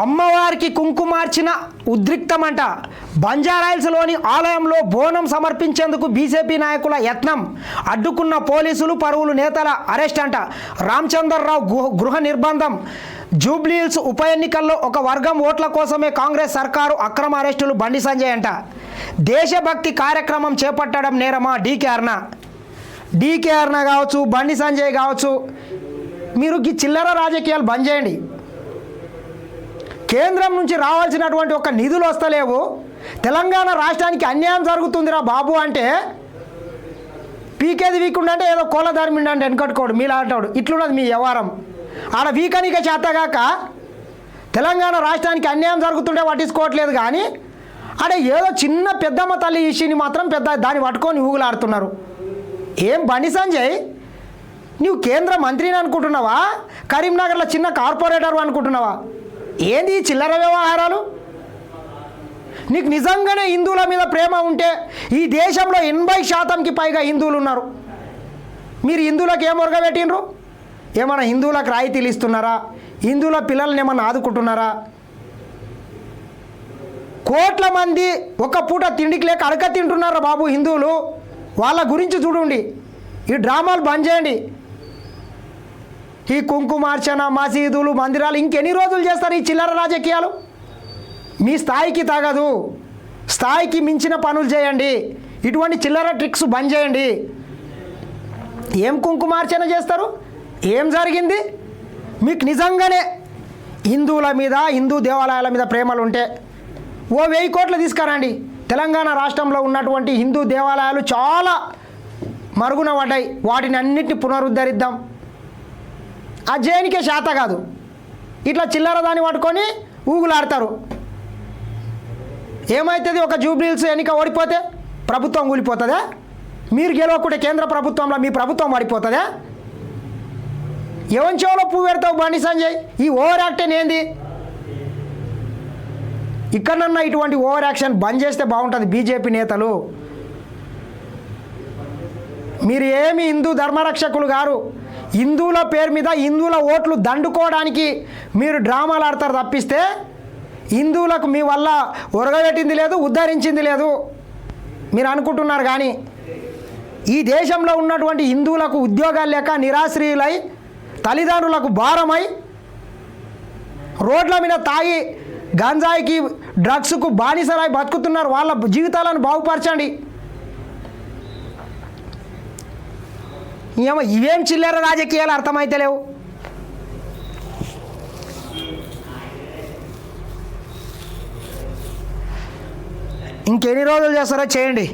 అమ్మవారికి కుంకుమార్చిన ఉద్రిక్తమంట. బంజారాహిల్స్లోని ఆలయంలో బోనం సమర్పించేందుకు బీజేపీ నాయకుల యత్నం. అడ్డుకున్న పోలీసులు, పరువులు నేతల అరెస్ట్ అంట. రామచంద్రరావు గృహ నిర్బంధం. జూబ్లీహిల్స్ ఉప ఎన్నికల్లో ఒక వర్గం ఓట్ల కోసమే కాంగ్రెస్ సర్కారు అక్రమ అరెస్టులు. బండి సంజయ్ అంట. దేశభక్తి కార్యక్రమం చేపట్టడం నేరమా? డీకే అరుణ కావచ్చు, బండి సంజయ్ కావచ్చు, మీరు ఈ చిల్లర రాజకీయాలు బంద్ చేయండి. కేంద్రం నుంచి రావాల్సినటువంటి ఒక నిధులు వస్తలేవు. తెలంగాణ రాష్ట్రానికి అన్యాయం జరుగుతుందిరా బాబు అంటే పీకేది వీకుండ అంటే ఏదో కోళ్ళ ధర్మిండ అంటే వెనకట్టుకోడు మీలాంటాడు. ఇట్లున్నది మీ వ్యవహారం. ఆడ వీకనిక చేతగాక తెలంగాణ రాష్ట్రానికి అన్యాయం జరుగుతుంటే పట్టించుకోవట్లేదు. కానీ ఆడ ఏదో చిన్న పెద్దమ్మ తల్లి ఇష్యూని మాత్రం దాన్ని పట్టుకొని ఊగులాడుతున్నారు. ఏం బండి సంజయ్, నువ్వు కేంద్ర మంత్రిని అనుకుంటున్నావా? కరీంనగర్లో చిన్న కార్పొరేటర్ అనుకుంటున్నావా? ఏంది చిల్లర వ్యవహారాలు? నీకు నిజంగానే హిందువుల మీద ప్రేమ ఉంటే ఈ దేశంలో 80% పైగా హిందువులు ఉన్నారు. మీరు హిందువులకు ఏం ఒరగబెట్టినరు? ఏమన్నా హిందువులకు రాయితీలు ఇస్తున్నారా? హిందువుల పిల్లల్ని ఏమన్నా ఆదుకుంటున్నారా? కోట్ల మంది ఒక పూట తిండికి లేక అడక తింటున్నారా బాబు హిందువులు. వాళ్ళ గురించి చూడండి. ఈ డ్రామాలు బంద్ చేయండి. ఈ కుంకుమార్చన, మసీదులు, మందిరాలు ఇంకెన్ని రోజులు చేస్తారు ఈ చిల్లర రాజకీయాలు? మీ స్థాయికి తగదు. స్థాయికి మించిన పనులు చేయండి. ఇటువంటి చిల్లర ట్రిక్స్ బంద్ చేయండి. ఏం కుంకుమార్చన చేస్తారు? ఏం జరిగింది? మీకు నిజంగానే హిందువుల మీద, హిందూ దేవాలయాల మీద ప్రేమలు ఉంటే ఓ 1000 కోట్లు తీసుకురండి. తెలంగాణ రాష్ట్రంలో ఉన్నటువంటి హిందూ దేవాలయాలు చాలా మరుగున పడ్డాయి. వాటిని అన్నిటిని పునరుద్ధరిద్దాం. ఆ జైనికే శాత కాదు. ఇట్లా చిల్లర దాన్ని పట్టుకొని ఊగులాడతారు. ఏమవుతుంది? ఒక జూబ్లీహిల్స్ ఎన్నిక ఓడిపోతే ప్రభుత్వం కూలిపోతుందా? మీరు గెలవకుంటే కేంద్ర ప్రభుత్వంలో మీ ప్రభుత్వం పడిపోతుందా? ఎవరి చెవులో పువ్వు పెడతావు బండి సంజయ్? ఈ ఓవర్ యాక్షన్ ఏంది? ఇక్కడన్నా ఇటువంటి ఓవర్ యాక్షన్ బంద్ చేస్తే బాగుంటుంది. బీజేపీ నేతలు, మీరు ఏమి హిందూ ధర్మరక్షకులు గారు. హిందువుల పేరు మీద హిందువుల ఓట్లు దండుకోవడానికి మీరు డ్రామాలు ఆడతారు తప్పిస్తే హిందువులకు మీ వల్ల ఒరగబెట్టింది లేదు, ఉద్ధరించింది లేదు మీరు అనుకుంటున్నారు. కానీ ఈ దేశంలో ఉన్నటువంటి హిందువులకు ఉద్యోగాలు లేక నిరాశ్రయులై, తల్లిదండ్రులకు భారమై, రోడ్ల మీద తాగి గంజాయికి, డ్రగ్స్కు బానిసలై బతుకుతున్నారు. వాళ్ళ జీవితాలను బాగుపరచండి. ఇవేం చిల్లర రాజకీయాలు అర్థమైతే లేవు. ఇంకెన్ని రోజులు చేస్తారో చేయండి.